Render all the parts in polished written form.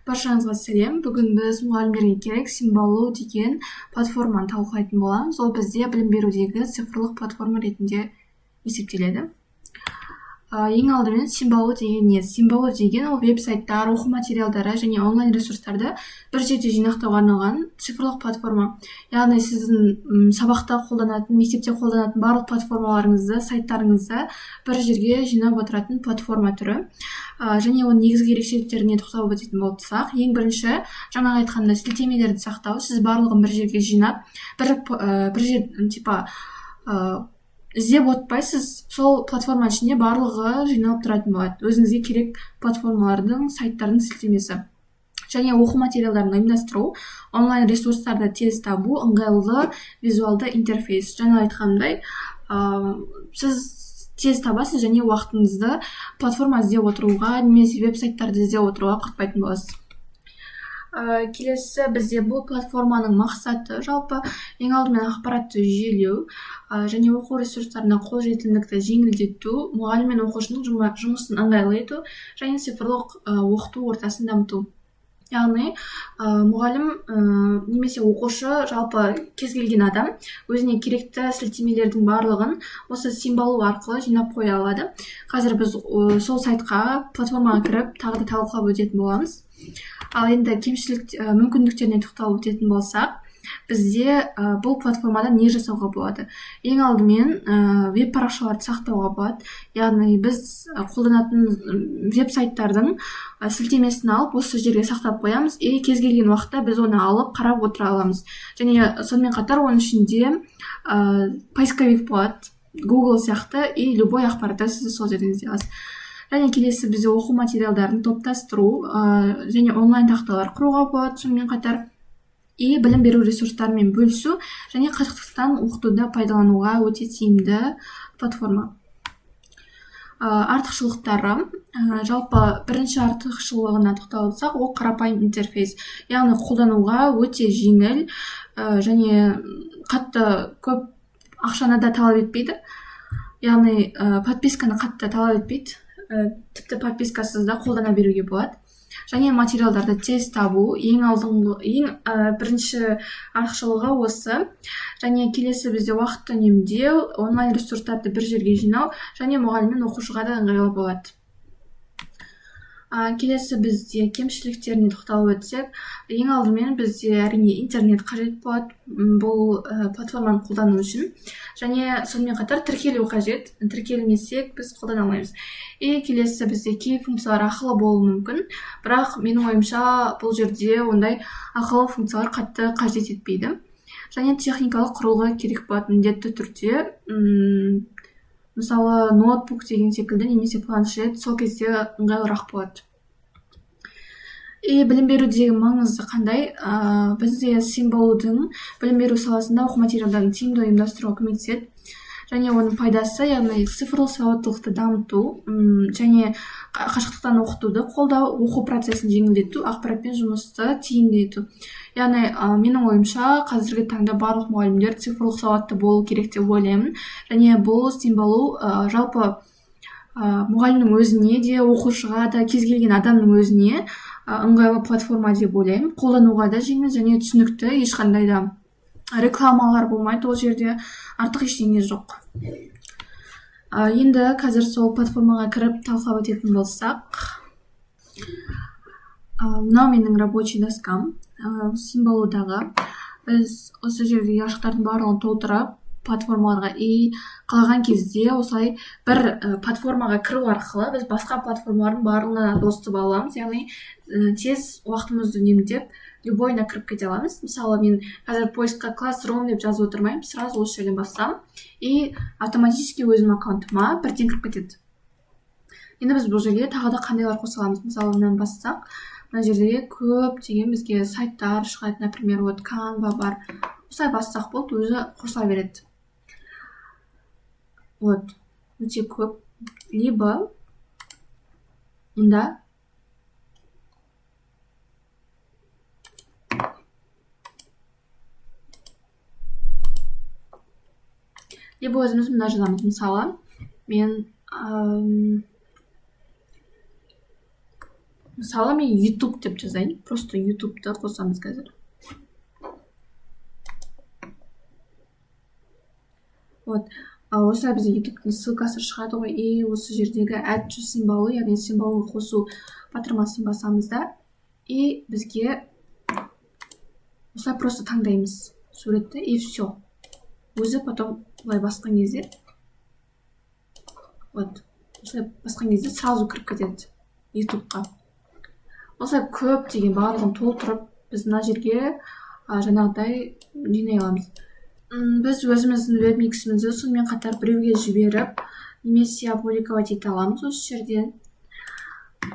Баршаңызға сәлем. Бүгін біз мұғалімдерге керек Симбалу деген платформаны талқылайтын боламыз. Ол бізде білім берудегі цифрлық платформа ретінде есептеледі. Ең алдымен Симбалу деген не? Симбалу деген ол веб-сайттар, оқу материалдары және онлайн ресурстарды бір жерде жинақтауға арналған цифрлық платформа. Яғни сіздің сабақта қолданатын, мектепте қолданатын барлық платформаларыңызды, сайттарыңызды бір жерге жинап отыратын платформа түрі. Және оның негізгі ерекшеліктеріне тоқталып өтетін болсақ, ең бірінші жаңағы айтқанда сілтемелерді сақтау. Сіз барлығын бір жерге жинап, бір жер іздеп отпайсыз, сол платформа ішінде барлығы жиналып тұратын болады. Өзіңізге керек платформалардың, сайттардың сілтемесі. Және оқу материалдарын ұйымдастыру, онлайн ресурстарды тез табу, ыңғайлы визуалды интерфейс. Жаңа айтқандай, сіз тез табасыз және уақытыңызды платформа іздеп отыруға, немесе веб-сайттарды іздеп отыруға құртпайтын боласыз. Келесі бізде бұл платформаның мақсаты жалпы ең алдымен ақпаратты жүйелеу және оқу ресурстарына қолжетімділікті жеңілдету, мұғалім мен оқушының жұмысын ыңғайлы ету және цифрлық оқыту ортасын дамыту. Яғни мұғалім немесе оқушы, жалпы кез келген адам өзіне керекті сілтемелердің барлығын осы Симбалу арқылы жинап қоя алады. Қазір біз сол сайтқа, платформаға кіріп тағы да талқылап өтетін боламыз. Ал енді мүмкіндіктеріне тоқталып өтетін болсақ, бізде бұл платформада не жасауға болады? Ең алдымен веб-парақшаларды сақтауға болады. Яғни біз қолданатын веб-сайттардың сілтемесін алып, осы жерге сақтап қоямыз, кез келген уақытта біз оны алып қарап отыра аламыз. Және сонымен қатар оның ішінде поисковик болады, Google сияқты, любой ақпаратты сіз сол жерден іздей аласыз. Және келесі бізде оқу материалдарын топтастыру және онлайн тақталар құруға болады, сонымен қатар білім беру ресурстарымен бөлісу және қашықтықтан оқытуда пайдалануға өте тиімді платформа. Артықшылықтары, жалпы бірінші артықшылығына тоқталсақ, ол қарапайым интерфейс. Яғни қолдануға өте жеңіл және қатты көп ақшаны да талап етпейді. Яғни подписканы қатты талап етпейді. Тіпті подпискасыз да қолдана беруге болады. Және материалдарды тез табу, ең бірінші артықшылығы осы. Және келесі бізде уақытты үнемдеу, онлайн ресурстарды бір жерге жинау және мұғалім мен оқушыға да ыңғайлы болады. Келесі бізде кемшіліктеріне тоқталып өтсек, ең алдымен бізде әрине интернет қажет болады бұл платформаны қолдану үшін. Және сонымен қатар тіркелу қажет. Тіркелмесек біз қолдана алмаймыз. Келесі бізде кей функциялар ақылы болуы мүмкін, бірақ менің ойымша бұл жерде ондай ақылы функциялар қатты қажет етпейді. Және техникалық құрылғы керек болады міндетті түрде. Мысалы, ноутбук деген секілді, немесе планшет, сол кезде ыңғайлырақ болады. Білім берудегі маңызы қандай? Бізде Симбалудың білім беру саласында оқу материалдарын тиімді ұйымдастыруға көмектеседі. Және оның пайдасы, яғни цифрлық сауаттылықты дамыту және қашықтықтан оқытуды қолдау, оқу процесін жеңілдету, ақпаратпен жұмысты тиімді ету. Яғни менің ойымша қазіргі таңда барлық мұғалімдер цифрлық сауатты болу керек деп ойлаймын. Және бұл Симбалу жалпы мұғалімнің өзіне де, оқушыға да, кез келген адамның өзіне ыңғайлы платформа деп ойлаймын. Қолдануға да жеңіл және түсінікті, ешқандай да рекламалар болмайды, ол жерде артық ештеңе жоқ. Енді қазір сол платформаға кіріп талқылап өтетін болсақ, мынау менің рабочий доскам. Симбалудағы біз осы жерде ашықтардың барлығын толтырып, платформаларға қалаған кезде осылай бір платформаға кіру арқылы біз басқа платформалардың барлығына доступ аламыз. Яғни тез уақытымызды үнемдеп, любойына кіріп кете аламыз. Мысалы, мен қазір поискқа Classroom деп жазып отырмаймын, сразу осы жерден бассам, автоматически өзім аккаунтыма бірден кіріп кетеді. Енді біз бұл жерге тағы да қандайлар қоса аламыз. Мысалы, мынаны бассақ, мына жерде көптеген бізге сайттар шығады, например, Canva бар. Осылай бассақ болды, өзі қосыла береді. Өте көп. Либо мұнда өзіміз мұнда жазамыз. Мысалы, мен мысалы мен YouTube деп жазайын, просто YouTube'ды қосамыз қазір. Вот, осылай бізде YouTube'тың ссылкасы шығады ғой, и осы жердегі add to символы, яғни символын қосу батырмасын басамыз да, и бізге осылай просто таңдаймыз суретті, и все. Өзі потом былай басқан кезде, вот, осылай басқан кезде сразу кіріп кетеді YouTube'қа. Осылай көп деген барлығын толтырып, біз мына жерге жаңағыдай жинай аламыз. Біз өзіміздің веб-миксімізді сонымен қатар біреуге жіберіп, немесе опубликовать ете аламыз осы жерден.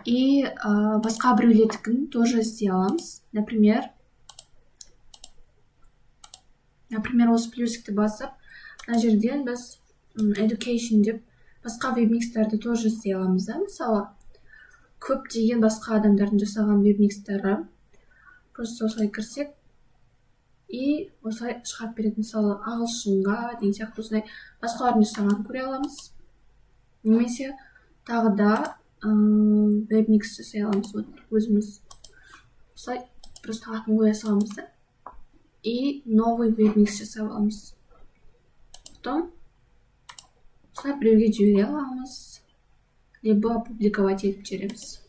И басқа біреулердікін тоже істей аламыз. Например, осы плюсикті басып, мына жерден біз education деп басқа веб-микстарды тоже істей аламыз да. Мысалы, көптеген басқа адамдардың жасаған веб-микстары. Просто осылай кірсек, и осылай шығарып береді. Мысалы, ағылшынға деген сияқты осылай басқалардың жасағанын көре аламыз. Немесе тағы да веб-микс жасай аламыз. Өзіміз осылай просто атын қоя саламыз да. И новый веб-микс жасай аламыз. Потом осылай біреуге жібере аламыз, либо опубликовать етіп жібереміз.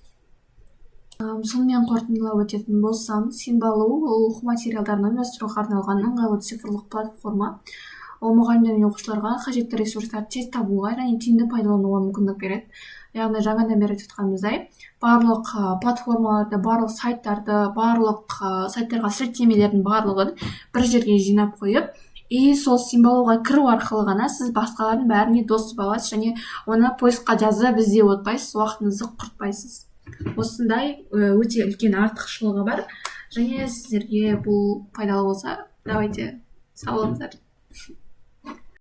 Сонымен қорытындылап өтетін болсам, Симбалу ол оқу материалдарын ұйымдастыруға арналған ыңғайлы цифрлық платформа. Ол мұғалімдер мен оқушыларға қажетті ресурстарды тез табуға және тиімді пайдалануға мүмкіндік береді. Яғни жаңадан бері айтып жатқанымыздай, барлық платформаларды, барлық сайттарды, барлық сайттарға сілтемелердің барлығын бір жерге жинап қойып, и сол Симбалуға кіру арқылы ғана сіз басқалардың бәріне доступ аласыз және оны поискқа жазып іздеп отырпайсыз, уақытыңызды құртпайсыз. Осындай өте үлкен артықшылығы бар. Және сіздерге бұл пайдалы болса, давайте сау болыңыздар.